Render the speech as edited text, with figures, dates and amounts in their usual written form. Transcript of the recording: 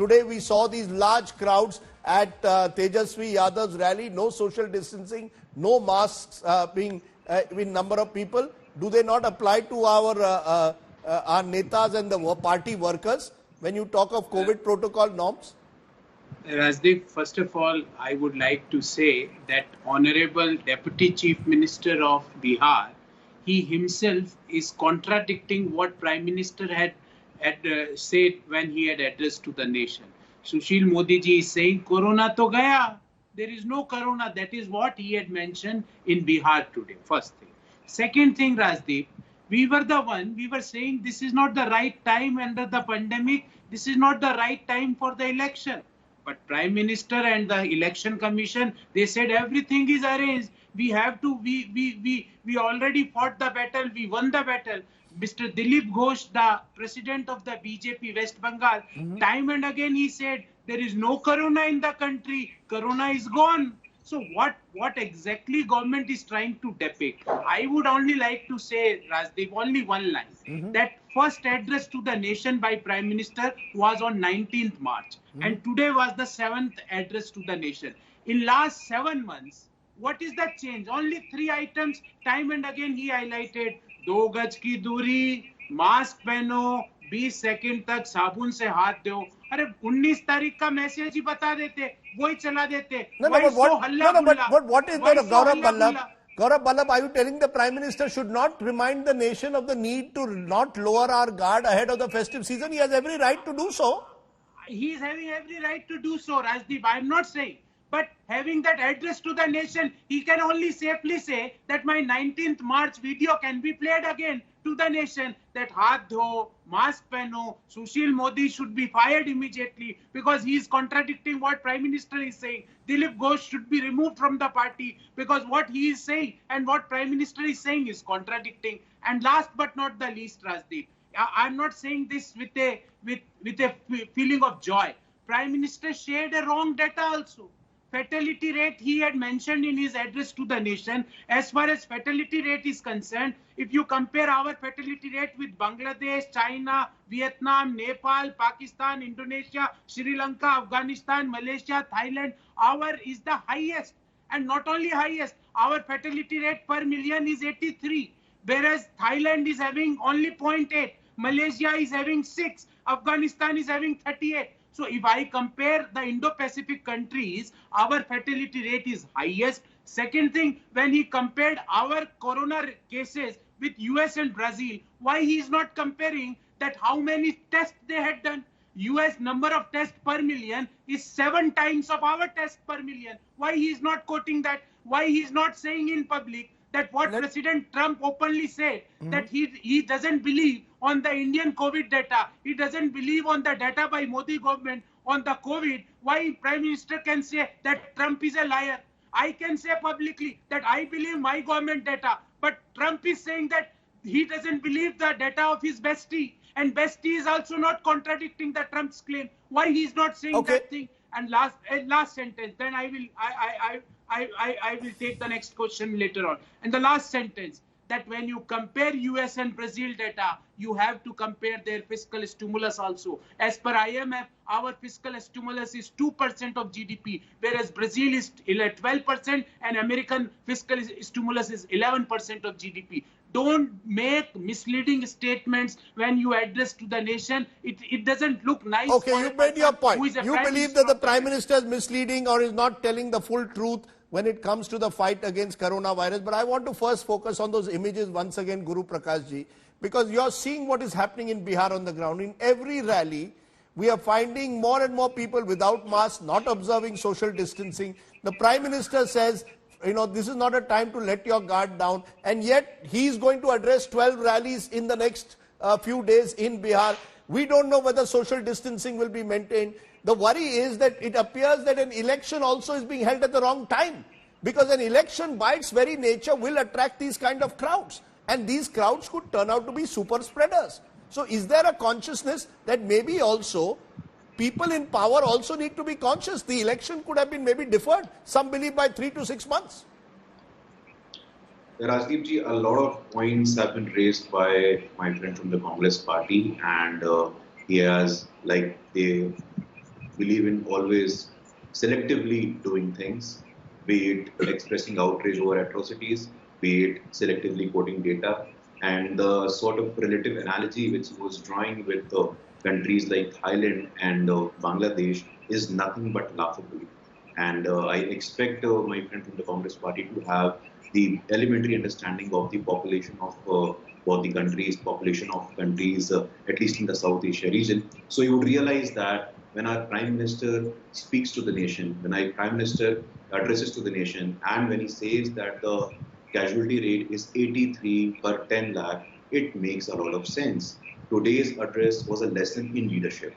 Today we saw these large crowds at Tejasvi Yadav's rally, no social distancing, no masks being in number of people. Do they not apply to our netas and the party workers when you talk of COVID protocol norms? Rajdeep, first of all, I would like to say that Honorable Deputy Chief Minister of Bihar, he himself is contradicting what Prime Minister had said when he had addressed to the nation. Sushil Modi ji is saying, Corona to gaya. There is no Corona. That is what he had mentioned in Bihar today, first thing. Second thing, Rajdeep, we were saying this is not the right time under the pandemic. This is not the right time for the election. But Prime Minister and the Election Commission, they said everything is arranged. We already fought the battle. We won the battle. Mr. Dilip Ghosh, the president of the BJP West Bengal, time and again he said there is no Corona in the country. Corona is gone. So what exactly government is trying to depict? I would only like to say, Rajdeep, only one line. That first address to the nation by Prime Minister was on 19th March. And today was the 7th address to the nation. In last 7 months, what is the change? Only 3 items. Time and again he highlighted, 2 गज की दूरी, mask पहनो, 20 second तक साबुन से हाथ धो. अरे 19 तारीख का मैसेज ही बता देते, वही चला देते. But what is that, Gourav Vallabh? Gourav Vallabh, are you telling the Prime Minister should not remind the nation of the need to not lower our guard ahead of the festive season? He has every right to do so. He is having every right to do so, Rajdeep. I am not saying. But having that address to the nation, he can only safely say that my 19th March video can be played again to the nation, that haath dho, mask pehno, Sushil Modi should be fired immediately because he is contradicting what Prime Minister is saying. Dilip Ghosh should be removed from the party because what he is saying and what Prime Minister is saying is contradicting. And last but not the least, Rajdeep, I am not saying this with a feeling of joy. Prime Minister shared a wrong data also. Fatality rate he had mentioned in his address to the nation. As far as fatality rate is concerned, if you compare our fatality rate with Bangladesh, China, Vietnam, Nepal, Pakistan, Indonesia, Sri Lanka, Afghanistan, Malaysia, Thailand, our is the highest. And not only highest, our fatality rate per million is 83. Whereas Thailand is having only 0.8. Malaysia is having 6. Afghanistan is having 38. So if I compare the Indo-Pacific countries, our fatality rate is highest. Second thing, when he compared our corona cases with US and Brazil, why he is not comparing that how many tests they had done? US number of tests per million is 7 times of our tests per million. Why he is not quoting that? Why he is not saying in public that what President Trump openly said, that he doesn't believe on the Indian COVID data. He doesn't believe on the data by Modi government on the COVID. Why Prime Minister can say that Trump is a liar? I can say publicly that I believe my government data. But Trump is saying that he doesn't believe the data of his bestie. And bestie is also not contradicting the Trump's claim. Why he is not saying that thing? And last sentence, then I will take the next question later on. And the last sentence, that when you compare US and Brazil data, you have to compare their fiscal stimulus also. As per IMF, our fiscal stimulus is 2% of GDP, whereas Brazil is 12% and American fiscal stimulus is 11% of GDP. Don't make misleading statements when you address to the nation. It doesn't look nice. Okay, you made your point. You believe that the Prime Minister is misleading or is not telling the full truth when it comes to the fight against coronavirus. But I want to first focus on those images once again, Guru Prakash ji, because you're seeing what is happening in Bihar on the ground. In every rally, we are finding more and more people without masks, not observing social distancing. The Prime Minister says, this is not a time to let your guard down. And yet, he is going to address 12 rallies in the next few days in Bihar. We don't know whether social distancing will be maintained. The worry is that it appears that an election also is being held at the wrong time, because an election by its very nature will attract these kind of crowds, and these crowds could turn out to be super spreaders. So is there a consciousness that maybe also people in power also need to be conscious? The election could have been maybe deferred, some believe by 3 to 6 months. Rajdeep ji, a lot of points have been raised by my friend from the Congress party, and he has, believe in always selectively doing things, be it expressing outrage over atrocities, be it selectively quoting data, and the sort of relative analogy which he was drawing with countries like Thailand and Bangladesh is nothing but laughable. And I expect my friend from the Congress party to have the elementary understanding of the population of both the countries, population of countries, at least in the South Asia region. So you would realize that when our Prime Minister speaks to the nation, when our Prime Minister addresses to the nation, and when he says that the casualty rate is 83 per 10 lakh, it makes a lot of sense. Today's address was a lesson in leadership.